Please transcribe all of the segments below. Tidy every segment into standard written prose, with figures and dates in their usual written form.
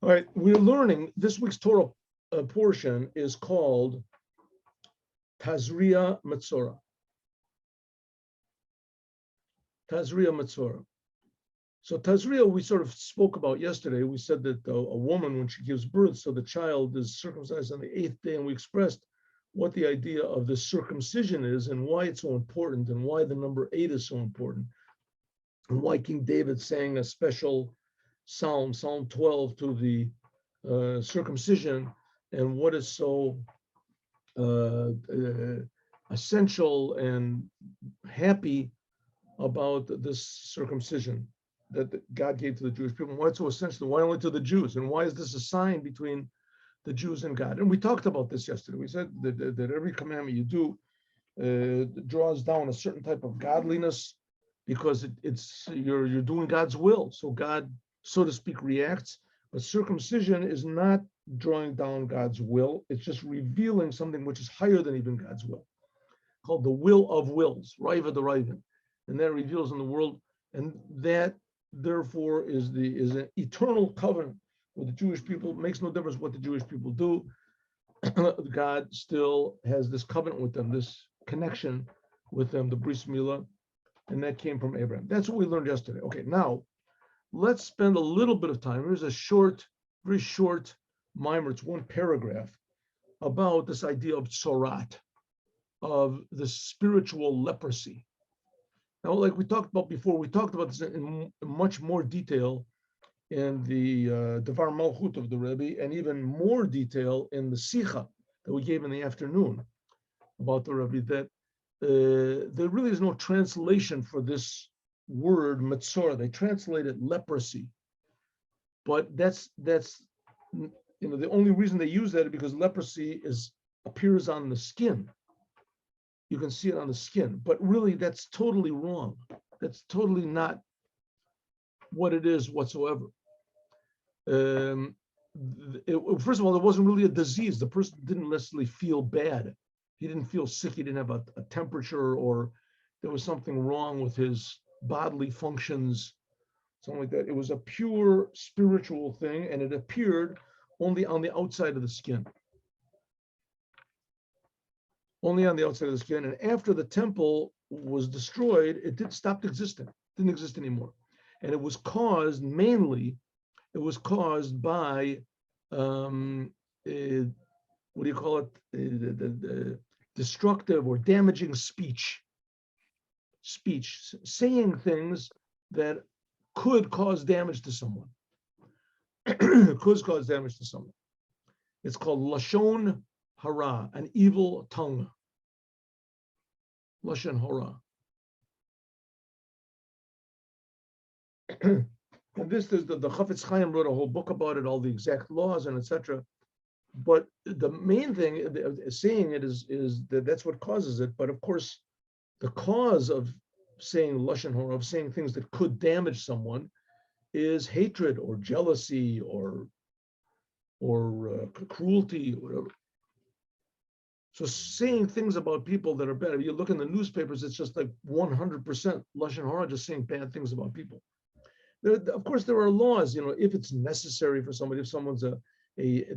All right, we're learning, this week's Torah portion is called Tazria Metzora. Tazria Metzora. So Tazria, we sort of spoke about yesterday. We said that a woman, when she gives birth, so the child is circumcised on the 8th day, and we expressed what the idea of the circumcision is and why it's so important and why the number 8 is so important and why King David sang a special psalm, Psalm 12, to the circumcision, and what is so essential and happy about this circumcision that God gave to the Jewish people. Why it's so essential? Why only to the Jews? And why is this a sign between the Jews and God? And we talked about this yesterday. We said that every commandment you do draws down a certain type of godliness because you're doing God's will. So God, so to speak, reacts. But circumcision is not drawing down God's will. It's just revealing something which is higher than even God's will, called the will of wills, Raiva the Raivin. And that reveals in the world, and that therefore is an eternal covenant with the Jewish people. It makes no difference what the Jewish people do. God still has this covenant with them, this connection with them, the Bris Milah, and that came from Abraham. That's what we learned yesterday. Okay, now let's spend a little bit of time. Here's a short, very short mimer. It's one paragraph about this idea of tzorat, of the spiritual leprosy. Now, like we talked about before, we talked about this in much more detail in the Devar Malchut of the Rebbe, and even more detail in the Sicha that we gave in the afternoon about the Rebbe, that there really is no translation for this word metzora. They translate it leprosy, but that's the only reason they use that is because leprosy appears on the skin. You can see it on the skin, but really that's totally wrong. That's totally not what it is whatsoever. First of all, it wasn't really a disease. The person didn't necessarily feel bad. He didn't feel sick. He didn't have a temperature, or there was something wrong with his bodily functions, something like that. It was a pure spiritual thing, and it appeared only on the outside of the skin. Only on the outside of the skin. And after the temple was destroyed, it stopped existing. It didn't exist anymore. And it was caused by what do you call it? The destructive or damaging speech, saying things that could cause damage to someone. Could cause damage to someone. It's called lashon hara, an evil tongue. Lashon hara. And this is the Chafetz Chaim wrote a whole book about it, all the exact laws and etc. But the main thing, saying it is that's what causes it. But of course, the cause of saying lashon hara, of saying things that could damage someone, is hatred or jealousy or cruelty, or whatever. So saying things about people that are bad, if you look in the newspapers, it's just like 100% lashon hara, just saying bad things about people. Of course, there are laws, if it's necessary for somebody, if someone's a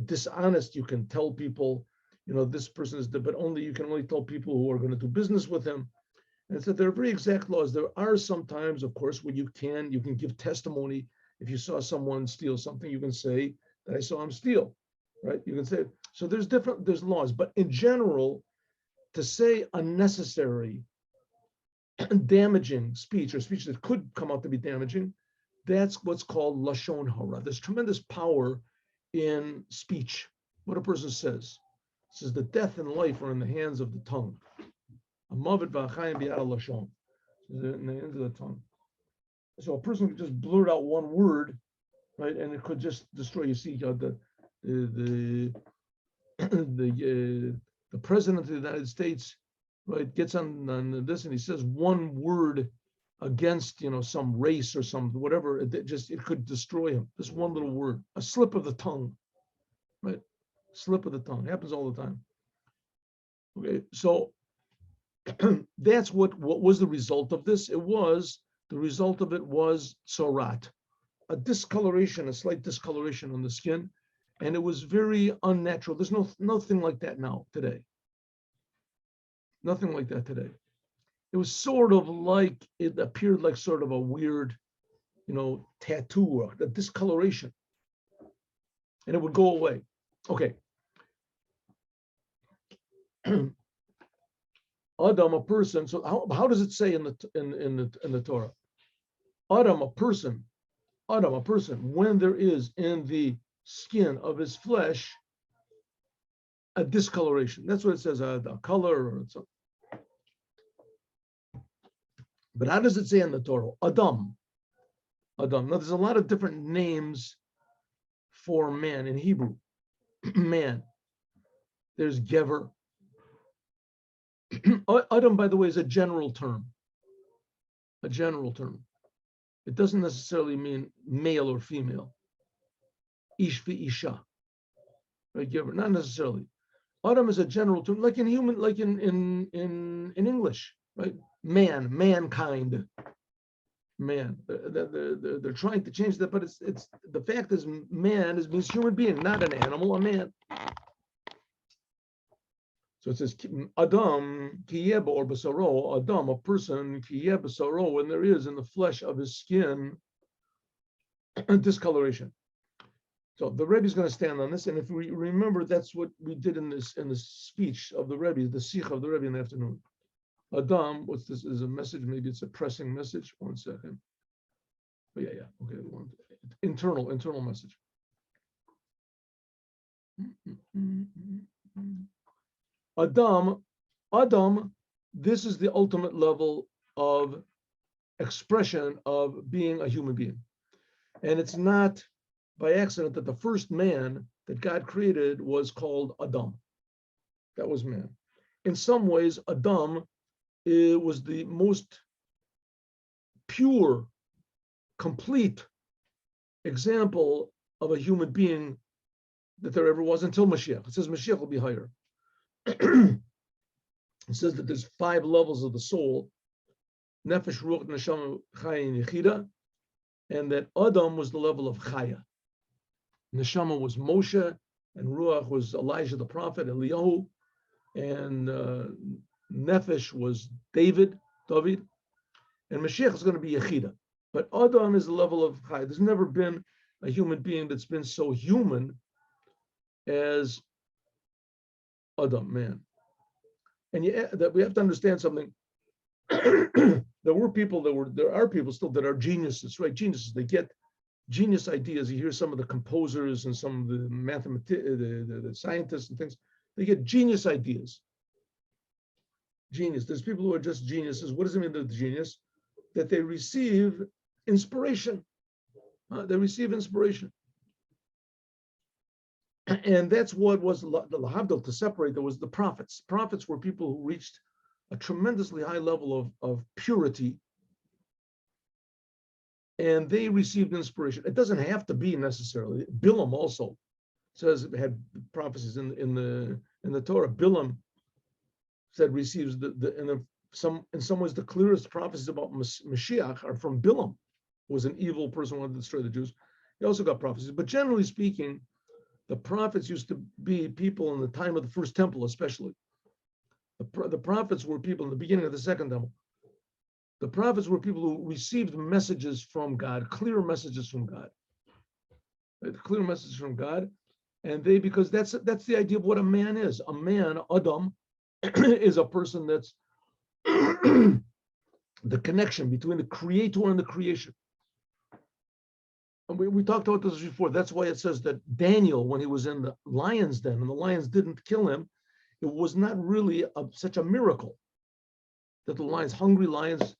dishonest, you can tell people, this person is, but you can only tell people who are going to do business with him. And so there are very exact laws. There are sometimes, of course, where you can give testimony. If you saw someone steal something, you can say that I saw him steal, right? You can say, so there's laws, but in general, to say unnecessary, damaging speech, or speech that could come out to be damaging, that's what's called lashon hara. There's tremendous power in speech. What a person says. It says the death and life are in the hands of the tongue. Amavet v'achayim b'yad lashon. In the hands of the tongue. So a person could just blurt out one word, right, and it could just destroy. You see, the president of the United States, right, gets on this and he says one word against some race or some whatever, it could destroy him. This one little word, a slip of the tongue, right? Slip of the tongue, happens all the time. Okay, so that's what was the result of this. The result of it was tzorat. a discoloration, a slight discoloration on the skin, and it was very unnatural. There's nothing like that now today. Nothing like that today. It was sort of like, it appeared like sort of a weird, tattoo or a discoloration, and it would go away. Okay. Adam, a person. So how does it say in the Torah? Adam, a person. Adam, a person. When there is in the skin of his flesh a discoloration. That's what it says. A color or something. But how does it say in the Torah? Adam. Adam. Now, there's a lot of different names for man in Hebrew. Man. There's Gever. Adam, by the way, is a general term. A general term. It doesn't necessarily mean male or female. Ish vi isha. Right, Gever. Not necessarily. Adam is a general term, like in human, like in English, right? Man, mankind, man. They're trying to change that, but it's the fact is, man means human being, not an animal, a man. So it says Adam kiyeb or basaro, Adam, a person kiyeb basaro, when there is in the flesh of his skin discoloration. So the Rebbe is going to stand on this, and if we remember, that's what we did in the speech of the Rebbe, the Sikh of the Rebbe in the afternoon. Adam, what's this? Is a message? Maybe it's a pressing message. 1 second. Oh, yeah. Okay, internal message. Adam. This is the ultimate level of expression of being a human being, and it's not by accident that the first man that God created was called Adam. That was man. In some ways, Adam was the most pure, complete example of a human being that there ever was until Moshiach. It says Moshiach will be higher. It says that there's 5 levels of the soul: Nefesh, Ruach, Neshama, Chaya, and Yechida, and that Adam was the level of Chaya. Neshama was Moshe, and Ruach was Elijah the prophet, Eliyahu, and Nefesh was David, and Mashiach is going to be Yechida. But Adam is the level of Chai. There's never been a human being that's been so human as Adam, man. And that we have to understand something. There are people still that are geniuses, right? Geniuses. They get genius ideas. You hear some of the composers and some of the the scientists and things. They get genius ideas. Genius. There's people who are just geniuses. What does it mean they're genius? That they receive inspiration. They receive inspiration. And that's what was the lahavdil, to separate. There was the prophets. Prophets were people who reached a tremendously high level of purity, and they received inspiration. It doesn't have to be necessarily. Bilam also says it had prophecies in the Torah. Bilam said receives in some ways the clearest prophecies about Mashiach are from Bilam, who was an evil person who wanted to destroy the Jews. He also got prophecies, but generally speaking, the prophets used to be people in the time of the first temple, especially. The prophets were people in the beginning of the second temple. The prophets were people who received messages from God, clear messages from God. Right? Clear messages from God. And because that's the idea of what a man is. A man, Adam, is a person that's the connection between the creator and the creation. And we talked about this before. That's why it says that Daniel, when he was in the lion's den and the lions didn't kill him, it was not really such a miracle that the hungry lions,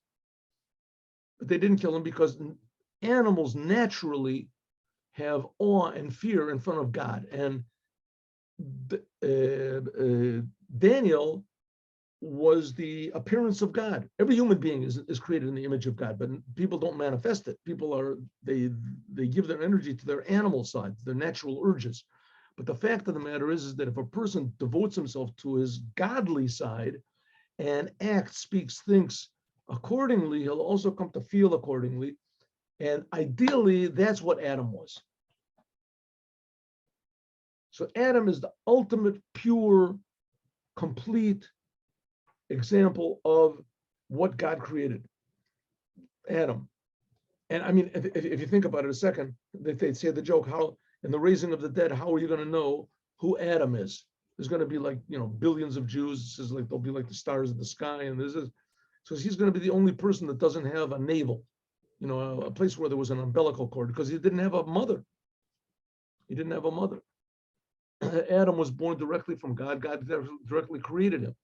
but they didn't kill him, because animals naturally have awe and fear in front of God. And Daniel was the appearance of God. Every human being is created in the image of God, but people don't manifest it. They give their energy to their animal side, their natural urges. But the fact of the matter is that if a person devotes himself to his godly side and acts, speaks, thinks accordingly, he'll also come to feel accordingly. And ideally, that's what Adam was. So Adam is the ultimate, pure, complete example of what God created. Adam. And I mean, if you think about it a second, they say the joke, how in the raising of the dead, how are you going to know who Adam is? There's going to be like, billions of Jews. This is like, they'll be like the stars of the sky. And this is, so he's going to be the only person that doesn't have a navel, a place where there was an umbilical cord, because he didn't have a mother. He didn't have a mother. Adam was born directly from God. God directly created him.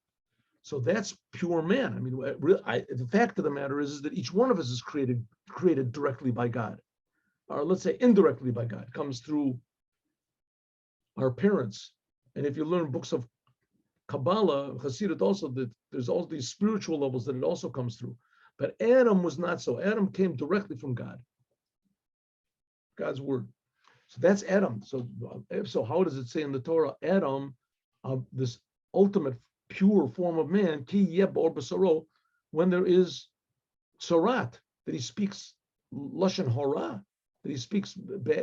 So that's pure man. I mean, the fact of the matter is that each one of us is created directly by God, or let's say indirectly by God. It comes through our parents. And if you learn books of Kabbalah, Hasidut also, that there's all these spiritual levels that it also comes through. But Adam was not so. Adam came directly from God, God's word. So that's Adam. So how does it say in the Torah, Adam, this ultimate pure form of man, ki yeb or basaro, when there is sarat, that he speaks lashon hara, that he speaks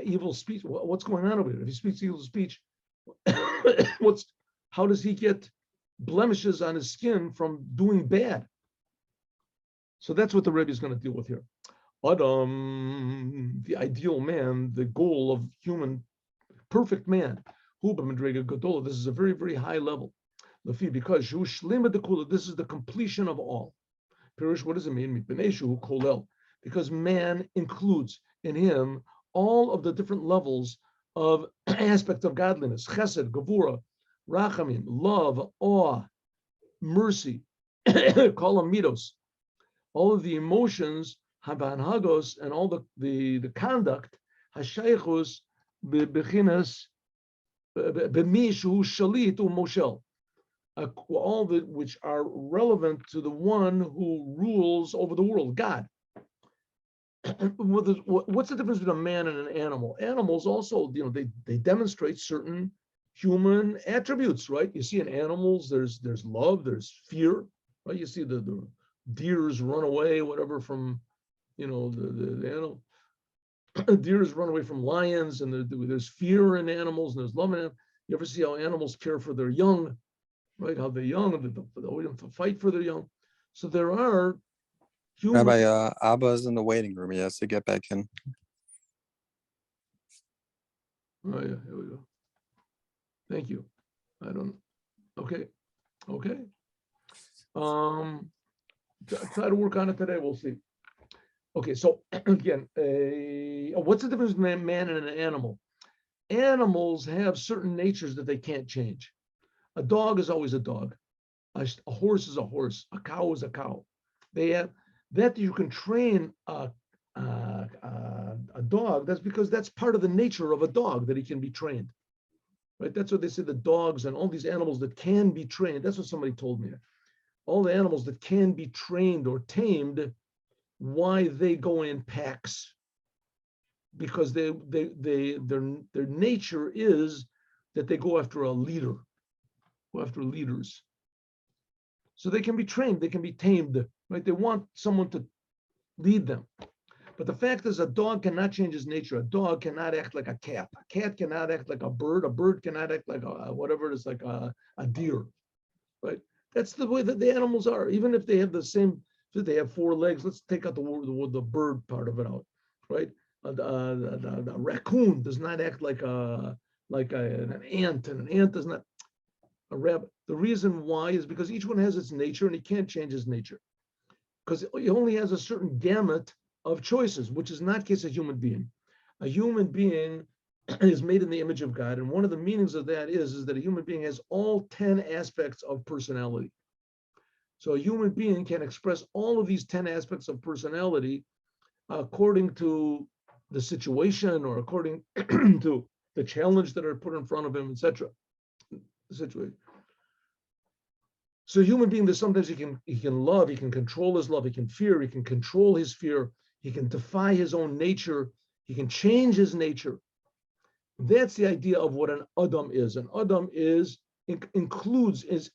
evil speech. What's going on over here? If he speaks evil speech, how does he get blemishes on his skin from doing bad? So that's what the Rebbe is going to deal with here. Adam, the ideal man, the goal of human, perfect man. This is a very, very high level. Because this is the completion of all. Pirush, what does it mean? Because man includes in him all of the different levels of aspects of godliness: chesed, gevura, rachamim, love, awe, mercy, kolamidos, all of the emotions, habanhagos, and all the conduct, hashaychus, bechinas, b'mishu shalit u'moshel, all that which are relevant to the one who rules over the world, God. What's the difference between a man and an animal? Animals also, they demonstrate certain human attributes, right? You see in animals, there's love, there's fear, right? You see the deers run away, whatever, from, the animal. Deers run away from lions, and there's fear in animals, and there's love in them. You ever see how animals care for their young, right? How they're young, they always have to fight for their young. So there are human. Rabbi, Abba's in the waiting room. He has to get back in. Oh yeah, here we go. Thank you. Okay. Try to work on it today. We'll see. Okay, so again, what's the difference between a man and an animal? Animals have certain natures that they can't change. A dog is always a dog. A horse is a horse. A cow is a cow. They have that you can train a dog. That's because that's part of the nature of a dog, that he can be trained. Right? That's what they say, the dogs and all these animals that can be trained. That's what somebody told me. All the animals that can be trained or tamed, why they go in packs? Because their nature is that they go after a leader, go after leaders. So they can be trained, they can be tamed, right? They want someone to lead them. But the fact is, a dog cannot change his nature. A dog cannot act like a cat. A cat cannot act like a bird. A bird cannot act like whatever it is, like a deer, right? That's the way that the animals are. Even if they have the same, if they have four legs, let's take out the bird part of it out, right? The raccoon does not act like an ant, and an ant does not a rabbit. The reason why is because each one has its nature, and he can't change his nature, because he only has a certain gamut of choices, which is not the case of a human being. A human being is made in the image of God, and one of the meanings of that is that a human being has all 10 aspects of personality. So a human being can express all of these 10 aspects of personality according to the situation, or according to the challenge that are put in front of him, etc. Situation. So a human being, that sometimes he can love, he can control his love, he can fear, he can control his fear, he can defy his own nature, he can change his nature. That's the idea of what an Adam is. An Adam is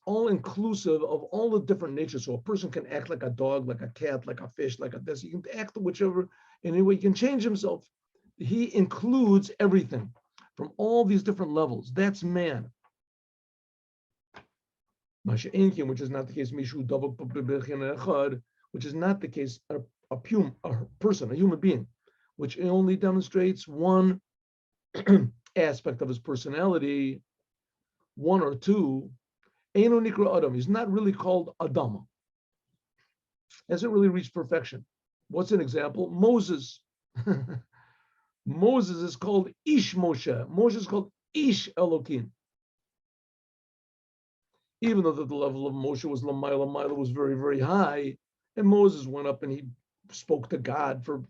all inclusive of all the different natures. So a person can act like a dog, like a cat, like a fish, like a this. He can act whichever any way he can change himself. He includes everything from all these different levels. That's man. Which is not the case, which is not the case, a person, a human being, which only demonstrates one aspect of his personality, one or two. Eino nikra Adam. He's not really called Adam. Hasn't really reached perfection. What's an example? Moses. Moses is called Ish Moshe. Moshe is called Ish Elokim. Even though the level of Moshe was Lamayla was very, very high, and Moses went up and he spoke to God for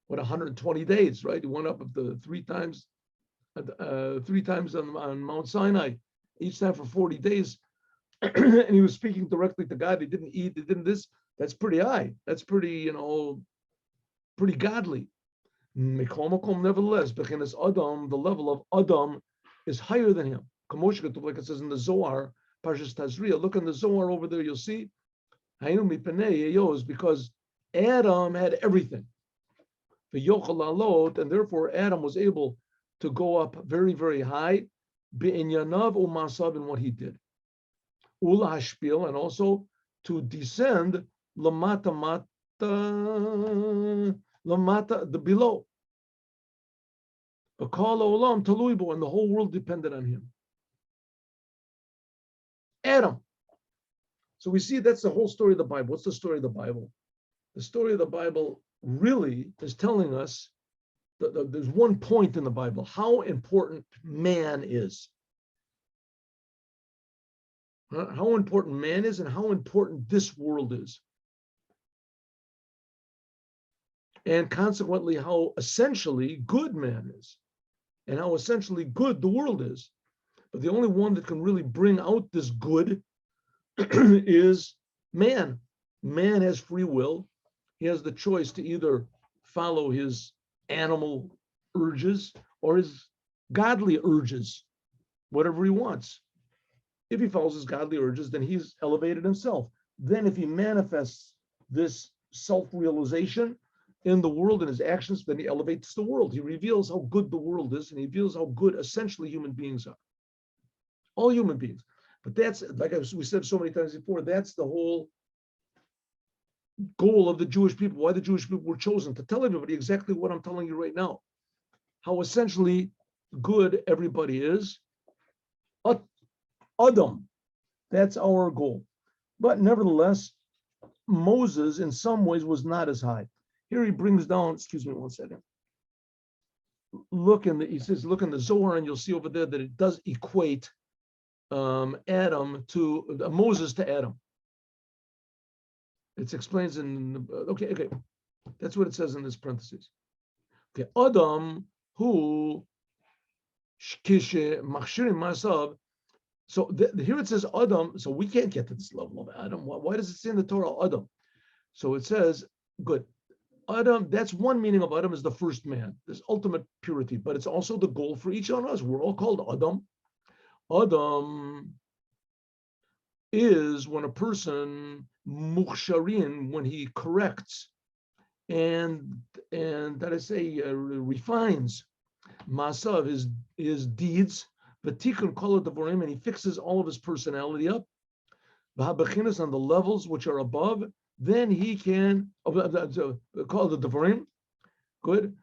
120 days, right? He went up the three times on Mount Sinai, each time for 40 days, and he was speaking directly to God. He didn't eat, he didn't this. That's pretty high. That's pretty, pretty godly. Nevertheless, Adam, the level of Adam is higher than him. Like it says in the Zohar, Parshas Tazria. Look in the Zohar over there, you'll see. Because Adam had everything. And therefore Adam was able to go up very, very high in what he did. And also to descend lamata the below. And the whole world depended on him. Adam. So we see that's the whole story of the Bible. What's the story of the Bible? The story of the Bible really is telling us that there's one point in the Bible, how important man is. How important man is and how important this world is. And consequently, how essentially good man is. And how essentially good the world is. But the only one that can really bring out this good is man. Man has free will. He has the choice to either follow his animal urges or his godly urges, whatever he wants. If he follows his godly urges, then he's elevated himself. Then if he manifests this self-realization in the world and his actions, then he elevates the world. He reveals how good the world is, and he reveals how good essentially human beings are. All human beings. But that's, like we said so many times before, that's the whole goal of the Jewish people, why the Jewish people were chosen, to tell everybody exactly what I'm telling you right now. How essentially good everybody is. Adam, that's our goal. But nevertheless, Moses in some ways was not as high. Here he brings down, excuse me one second. He says, look in the Zohar, and you'll see over there that it does equate Adam to Moses to Adam. It explains in okay. That's what it says in this parentheses. Okay, Adam who kishe machshirim masab. So here it says Adam. So we can't get to this level of Adam. Why does it say in the Torah Adam? So it says good. Adam, that's one meaning of Adam, is the first man, this ultimate purity, but it's also the goal for each of us. We're all called Adam. Adam is when a person mukhsharin, when he corrects and that I say refines masav, his deeds, v'tikun kol hadavarim, and he fixes all of his personality up, v'habechinas, on the levels which are above, then he can call the Devarim. Good.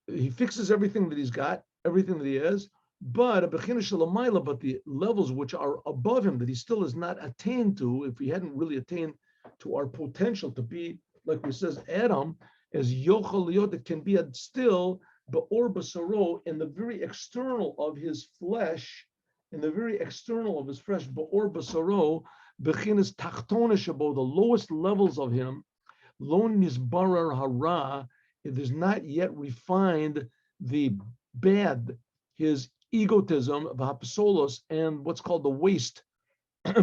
He fixes everything that he's got, everything that he has, but the levels which are above him that he still has not attained to, if he hadn't really attained to our potential to be, like we says, Adam, as Yochel Liot, it can be still Ba'or Basaro, in the very external of his flesh, Ba'or Basaro, Bechinas Tachtona Shabo, the lowest levels of him, Lo Nisbarar Hara, it is not yet refined the bad, his egotism, Vahapasolos, and what's called the waste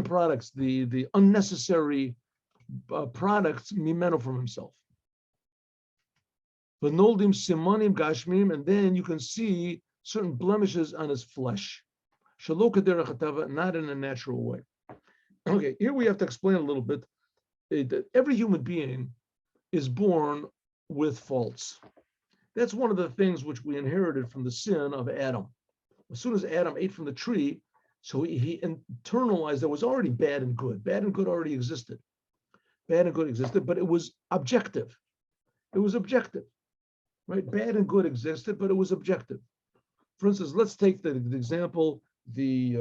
products, the unnecessary products, Mimeno, from himself. V'noldim Simonim Gashmim, and then you can see certain blemishes on his flesh. Shelo Kederech Hatava, not in a natural way. Okay, here we have to explain a little bit that every human being is born with faults. That's one of the things which we inherited from the sin of Adam. As soon as Adam ate from the tree, so he internalized there was already bad and good. Bad and good already existed. Bad and good existed, but it was objective. It was objective, right? Bad and good existed, but it was objective. For instance, let's take the example, the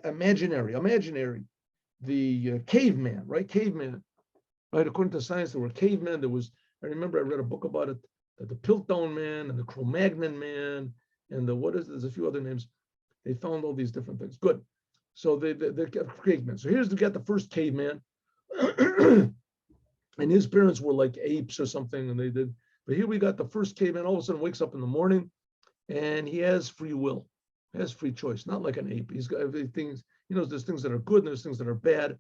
imaginary, the caveman, right? Caveman, right? According to science, there were cavemen. There was, I remember I read a book about it, the Piltdown man and the Cro-Magnon man, and there's a few other names. They found all these different things. Good. So they caveman. So we got the first caveman, and his parents were like apes or something, and they did. But here we got the first caveman. All of a sudden, wakes up in the morning, and he has free will, has free choice. Not like an ape. He's got things. He knows there's things that are good and there's things that are bad,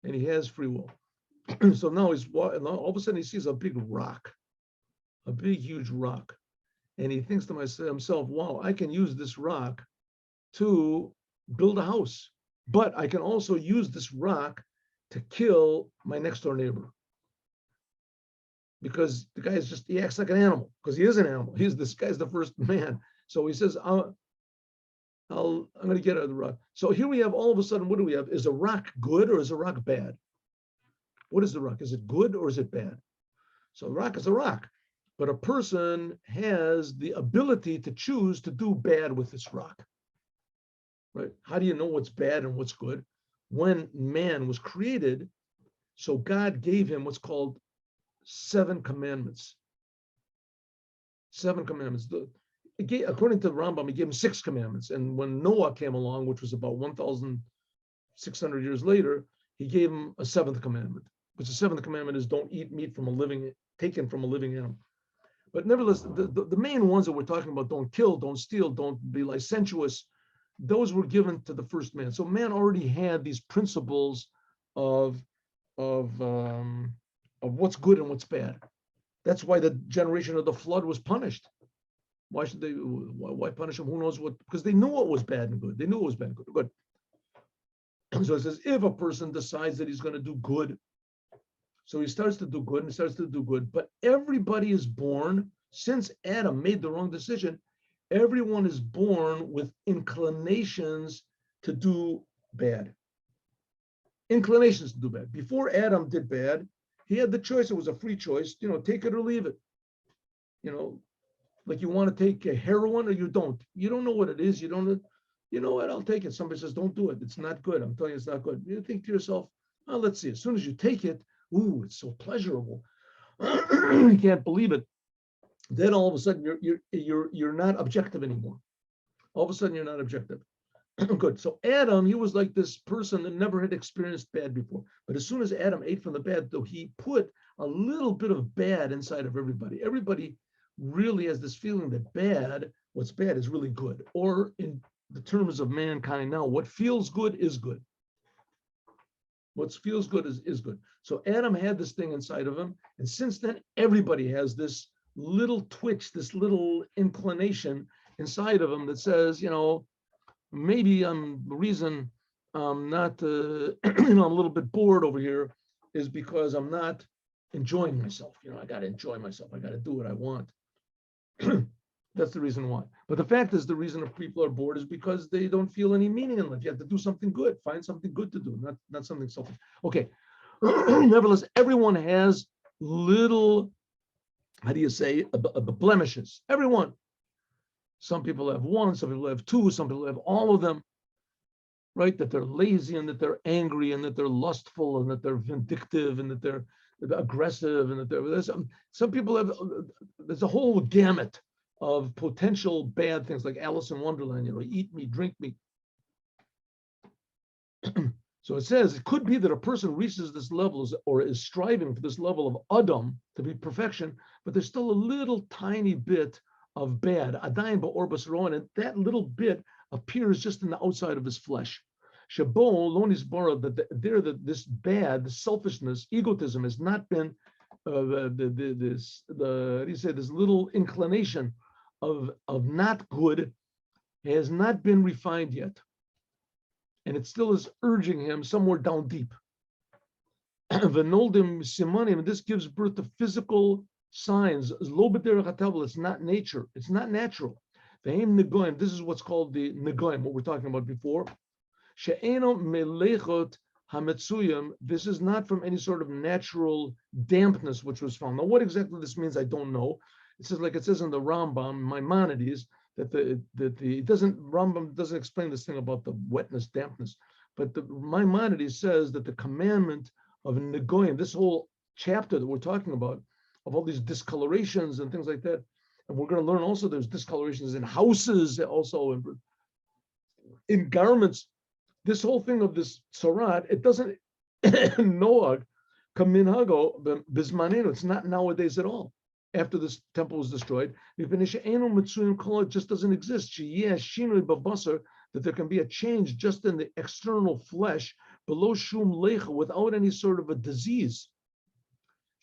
and he has free will. So now all of a sudden he sees a big rock, a big huge rock, and he thinks to himself, "Wow, I can use this rock to build a house, but I can also use this rock to kill my next door neighbor." Because the guy he acts like an animal, because he is an animal. This guy's the first man. So he says, I'm going to get out of the rock. So here we have, all of a sudden, what do we have? Is a rock good or is a rock bad? What is the rock? Is it good or is it bad? So a rock is a rock, but a person has the ability to choose to do bad with this rock, right? How do you know what's bad and what's good? When man was created, so God gave him what's called 7 commandments. 7 commandments. According to the Rambam, he gave him 6 commandments. And when Noah came along, which was about 1,600 years later, he gave him a 7th commandment, which the 7th commandment is don't eat meat taken from a living animal. But nevertheless, the main ones that we're talking about, don't kill, don't steal, don't be licentious, those were given to the first man. So man already had these principles of what's good and what's bad. That's why the generation of the flood was punished. Why should they? Why punish them? Who knows what? Because they knew what was bad and good. They knew what was bad and good. Good. So it says, if a person decides that he's going to do good, so he starts to do good and starts to do good. But everybody is born, since Adam made the wrong decision, everyone is born with inclinations to do bad. Inclinations to do bad. Before Adam did bad, he had the choice. It was a free choice, take it or leave it. Like you want to take a heroin or you don't. You don't know what it is. You don't know. You know what? I'll take it. Somebody says, don't do it. It's not good. I'm telling you, it's not good. You think to yourself, oh, let's see. As soon as you take it, ooh, it's so pleasurable. You can't believe it. Then all of a sudden you're not objective anymore. All of a sudden you're not objective. Good. So Adam, he was like this person that never had experienced bad before. But as soon as Adam ate from the bad, though, he put a little bit of bad inside of everybody. Everybody really has this feeling that what's bad is really good. Or in the terms of mankind now, what feels good is good. What feels good is good. So Adam had this thing inside of him. And since then, everybody has this little twitch, this little inclination inside of him that says, maybe the reason I'm not, I'm a little bit bored over here is because I'm not enjoying myself. I got to enjoy myself. I got to do what I want. That's the reason why. But the fact is, the reason people are bored is because they don't feel any meaning in life. You have to do something good. Find something good to do, not something selfish. Okay. Nevertheless, everyone has little, how do you say, blemishes. Everyone. Some people have 1, some people have 2, some people have all of them, right? That they're lazy and that they're angry and that they're lustful and that they're vindictive and that they're aggressive and that there's some people have, there's a whole gamut of potential bad things like Alice in Wonderland, eat me, drink me. So it says it could be that a person reaches this level or is striving for this level of Adam to be perfection, but there's still a little tiny bit of bad, Adayin ba'orbas roan, and that little bit appears just in the outside of his flesh. Shabo lonis bara, that this bad, the selfishness, egotism has not been this little inclination of not good has not been refined yet, and it still is urging him somewhere down deep. Venoldim Simonim, and this gives birth to physical signs. It's not nature, it's not natural. This is what's called the Negoim, what we're talking about before. She'eno melechot hametzuyim. This is not from any sort of natural dampness which was found. Now, what exactly this means, I don't know. It says, like it says in the Rambam, Maimonides, that Rambam doesn't explain this thing about the wetness, dampness, but the Maimonides says that the commandment of Negoim, this whole chapter that we're talking about, of all these discolorations and things like that, and we're going to learn also there's discolorations in houses, also in garments. This whole thing of this tzarat, it doesn't noag kaminhago bismanenu. It's not nowadays at all. After this temple was destroyed, it just doesn't exist. That there can be a change just in the external flesh, below shum lecha, without any sort of a disease.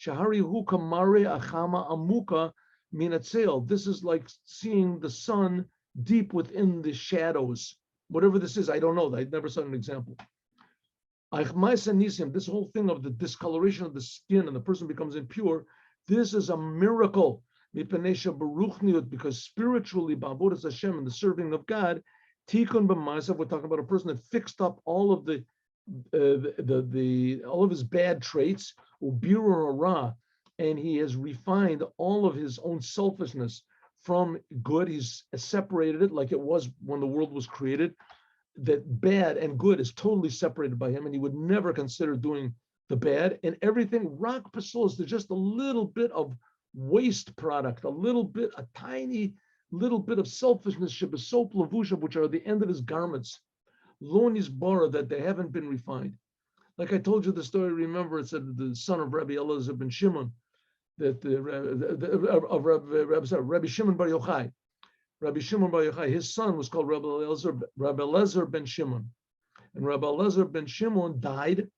Shahari huka mare achama amuka minatzel. This is like seeing the sun deep within the shadows. Whatever this is, I don't know. I never saw an example. This whole thing of the discoloration of the skin and the person becomes impure, this is a miracle. Because spiritually, Ba'avodas Hashem, and the serving of God, Tikkun b'ma'asav, we're talking about a person that fixed up all of all of his bad traits, ubira hara, and he has refined all of his own selfishness from good. He's separated it like it was when the world was created. That bad and good is totally separated by him, and he would never consider doing the bad. And everything, rak pasul, there's just a little bit of waste product, a tiny little bit of selfishness, shebesop lavusha, which are the end of his garments, lonis bara, that they haven't been refined. Like I told you the story, remember, it said the son of Rabbi Elazar ben Shimon, that Rabbi Shimon Bar Yochai. Rabbi Shimon Bar Yochai, his son was called Rabbi Elazar ben Shimon. And Rabbi Elazar ben Shimon died,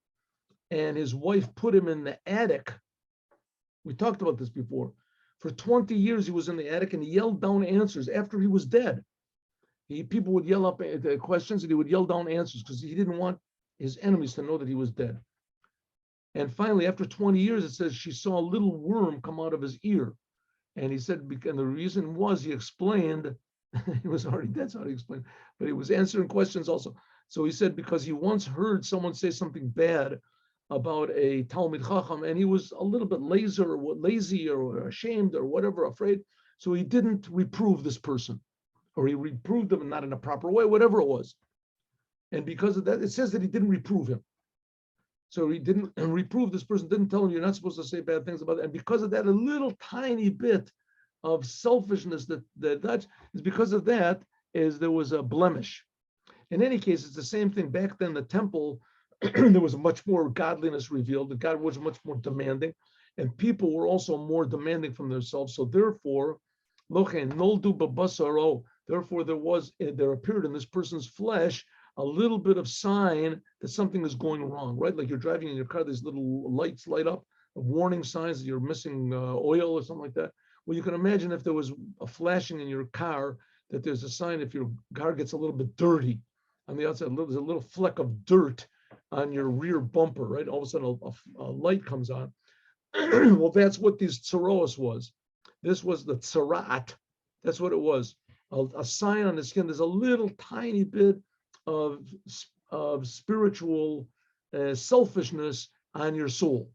and his wife put him in the attic. We talked about this before. For 20 years, he was in the attic, and he yelled down answers after he was dead. People would yell up questions, and he would yell down answers because he didn't want his enemies to know that he was dead. And finally, after 20 years, it says she saw a little worm come out of his ear. And he said, and the reason was, he explained, he was already dead, so he explained, but he was answering questions also. So he said, because he once heard someone say something bad about a Talmid Chacham, and he was a little bit lazy or ashamed or whatever, afraid. So he didn't reprove this person, or he reproved him not in a proper way, whatever it was. And because of that, it says that he didn't reprove him. So he didn't reprove this person, didn't tell him you're not supposed to say bad things about it. And because of that, a little tiny bit of selfishness that is because of that, is there was a blemish. In any case, it's the same thing. Back then, the temple, there was much more godliness revealed. That God was much more demanding, and people were also more demanding from themselves. So therefore, therefore there appeared in this person's flesh a little bit of sign that something is going wrong, right? Like you're driving in your car, these little lights light up, warning signs that you're missing oil or something like that. Well, you can imagine if there was a flashing in your car, that there's a sign if your car gets a little bit dirty on the outside, there's a little fleck of dirt on your rear bumper, right? All of a sudden a light comes on. Well, that's what these tsaros was. This was the tsarat. That's what it was. A sign on the skin. There's a little tiny bit of spiritual selfishness on your soul.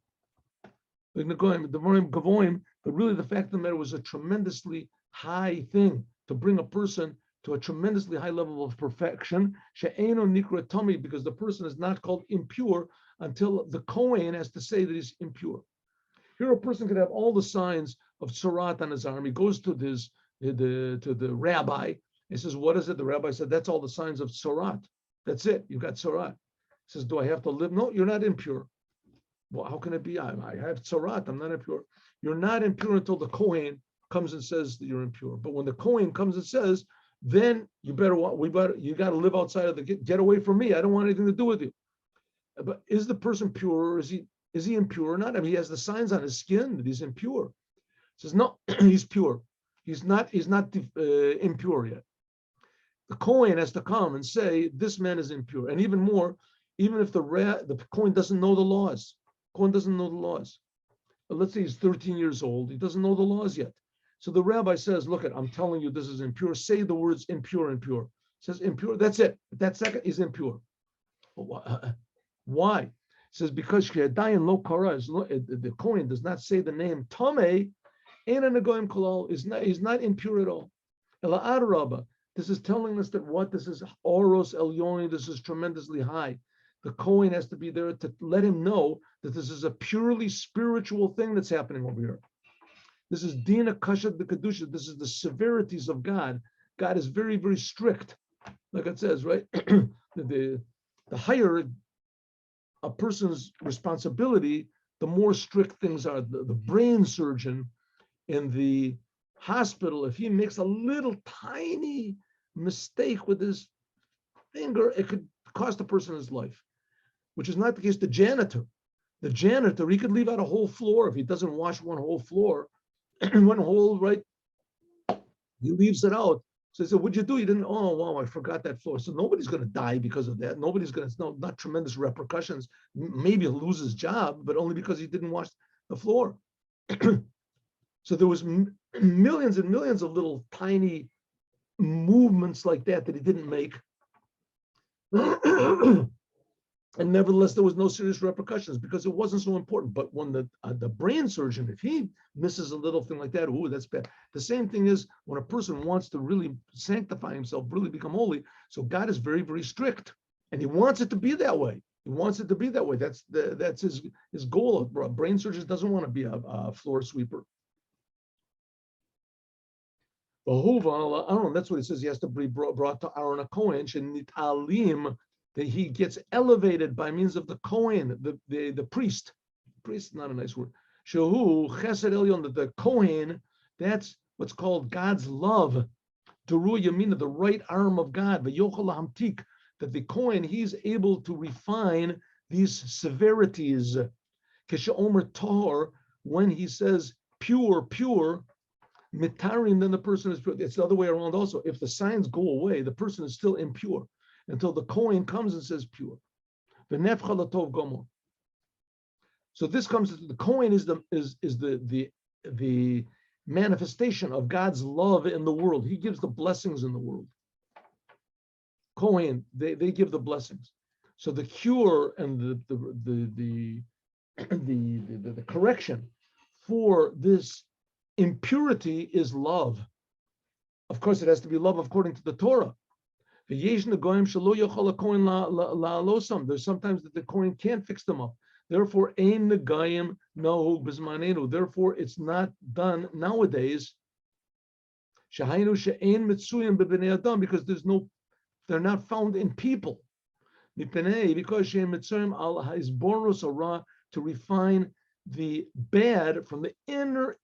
But really the fact of the matter was a tremendously high thing to bring a person to a tremendously high level of perfection. Because the person is not called impure until the Kohen has to say that he's impure. Here a person could have all the signs of tzarat on his arm. He goes to the rabbi. He says, what is it? The rabbi said, that's all the signs of tzarat. That's it. You've got tzarat. He says, do I have to live? No, you're not impure. Well, how can it be? I have tzarat. I'm not impure. You're not impure until the Kohen comes and says that you're impure. But when the Kohen comes and says, then you got to live outside of get away from me. I don't want anything to do with you. But is the person pure, or is he impure or not? I mean, he has the signs on his skin that he's impure. He says, no, he's pure. He's not impure yet. The Kohen has to come and say, this man is impure. And even more, even if the Kohen doesn't know the laws, Kohen doesn't know the laws. But let's say he's 13 years old. He doesn't know the laws yet. So the rabbi says, look, I'm telling you this is impure. Say the words impure, impure. Says impure, that's it. That second is impure. Why? It says because lo kara, the Kohen does not say the name Tomei, is not impure at all. Ela adarabba. This is telling us that what? This is oros elyoni, this is tremendously high. The Kohen has to be there to let him know that this is a purely spiritual thing that's happening over here. This is dina kashat b'kedusha. This is the severities of God. God is very, very strict. Like it says, right? the higher a person's responsibility, the more strict things are. The brain surgeon in the hospital, if he makes a little tiny mistake with his finger, it could cost the person his life, which is not the case. The janitor, he could leave out a whole floor if he doesn't wash one whole floor, one whole, right? He leaves it out. So he said, what'd you do? You didn't, oh, wow, I forgot that floor. So nobody's going to die because of that. Nobody's going to, not tremendous repercussions. Maybe he'll lose his job, but only because he didn't wash the floor. So there was millions and millions of little tiny movements like that he didn't make. And nevertheless, there was no serious repercussions because it wasn't so important. But when the brain surgeon, if he misses a little thing like that, ooh, that's bad. The same thing is when a person wants to really sanctify himself, really become holy. So God is very, very strict, and He wants it to be that way. He wants it to be that way. That's his goal. A brain surgeon doesn't want to be a floor sweeper. Ahova, Aaron, that's what it says. He has to be brought to Aaron a Kohen, shenitalim, that he gets elevated by means of the Kohen, the priest. Priest is not a nice word. Shehu chesed elyon, that the Kohen, that's what's called God's love. Teru yamina, the right arm of God. V'yochel hamtik, that the Kohen, he's able to refine these severities. Kesheomer tahor, when he says pure, pure. Mitarim, then the person is pure. It's the other way around also. If the signs go away, the person is still impure until the Kohen comes and says pure. So this comes, the Kohen is the manifestation of God's love in the world. He gives the blessings in the world. Kohen, they give the blessings. So the cure and the correction for this impurity is love. Of course, it has to be love according to the Torah. There's sometimes that the Kohen can't fix them up. Therefore, therefore, it's not done nowadays. Because they're not found in people. Because to refine the bad from the inner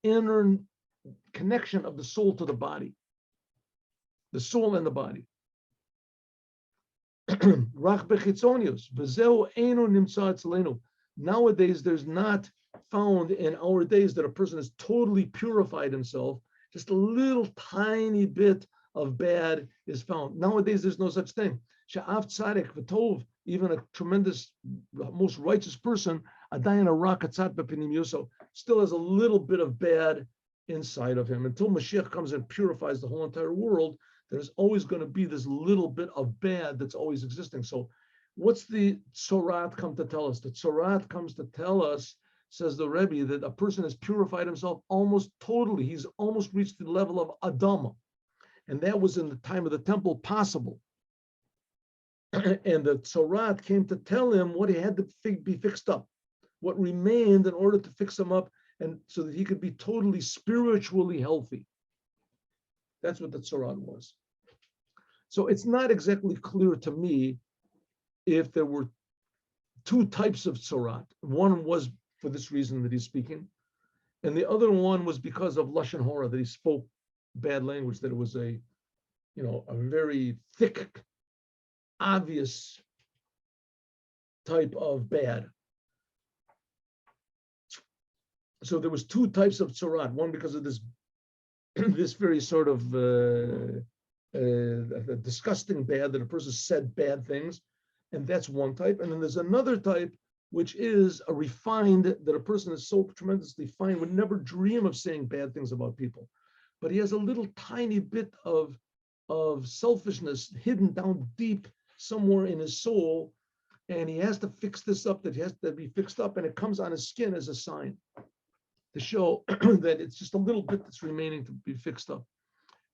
connection of the soul to the body, the soul and the body. Nowadays, there's not found in our days that a person has totally purified himself. Just a little tiny bit of bad is found. Nowadays, there's no such thing. Even a tremendous, most righteous person, still has a little bit of bad inside of him. Until Moshiach comes and purifies the whole entire world, there's always going to be this little bit of bad that's always existing. So what's the Tzorat come to tell us? The Tzorat comes to tell us, says the Rebbe, that a person has purified himself almost totally. He's almost reached the level of Adam. And that was in the time of the temple possible. And the Tzorat came to tell him what he had to be fixed up, what remained in order to fix him up, and so that he could be totally spiritually healthy. That's what the Tzorat was. So it's not exactly clear to me if there were two types of Tzorat. One was for this reason that he's speaking, and the other one was because of Lashon Hora, that he spoke bad language, that it was a very thick, obvious type of bad. So there was two types of Tzorat. One because of this very sort of disgusting bad, that a person said bad things, and that's one type. And then there's another type which is a refined, that a person is so tremendously fine, would never dream of saying bad things about people. But he has a little tiny bit of selfishness hidden down deep somewhere in his soul, and he has to fix this up, that he has to be fixed up, and it comes on his skin as a sign to show that it's just a little bit that's remaining to be fixed up.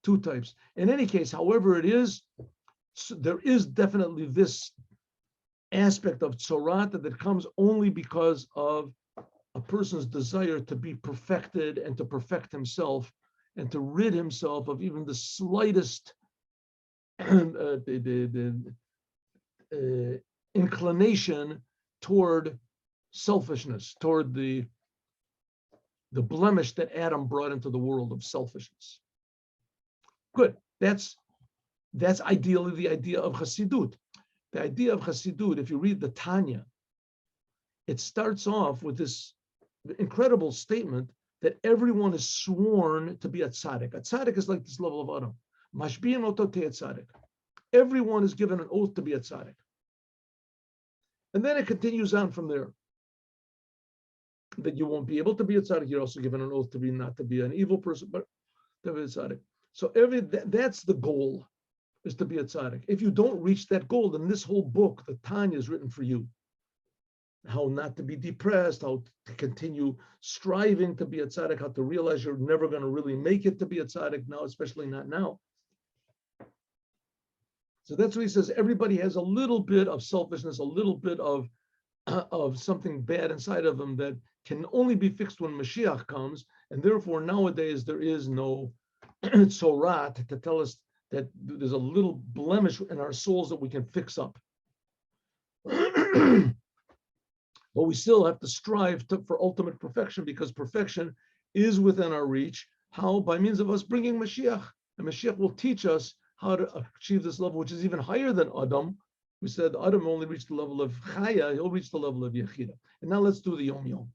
Two types. In any case, however it is, there is definitely this aspect of tzorata that comes only because of a person's desire to be perfected and to perfect himself and to rid himself of even the slightest inclination toward selfishness, toward the blemish that Adam brought into the world of selfishness. Good. That's ideally the idea of Chassidut. The idea of Chassidut, if you read the Tanya, it starts off with this incredible statement that everyone is sworn to be a tzaddik. A tzaddik is like this level of Adam. Mashbi'in oto te'eh tzaddik. Everyone is given an oath to be a tzaddik. And then it continues on from there. That you won't be able to be a tzaddik. You're also given an oath to be not to be an evil person, but to be a tzaddik. So that's the goal, is to be a tzaddik. If you don't reach that goal, then this whole book, the Tanya, is written for you. How not to be depressed, how to continue striving to be a tzaddik, how to realize you're never going to really make it to be a tzaddik now, especially not now. So that's what he says. Everybody has a little bit of selfishness, a little bit of something bad inside of them that can only be fixed when Mashiach comes. And therefore, nowadays, there is no tzorat to tell us that there's a little blemish in our souls that we can fix up. But we still have to strive for ultimate perfection, because perfection is within our reach. How? By means of us bringing Mashiach. And Mashiach will teach us how to achieve this level, which is even higher than Adam. We said Adam only reached the level of Chaya, he'll reach the level of Yechida. And now let's do the Yom Yom.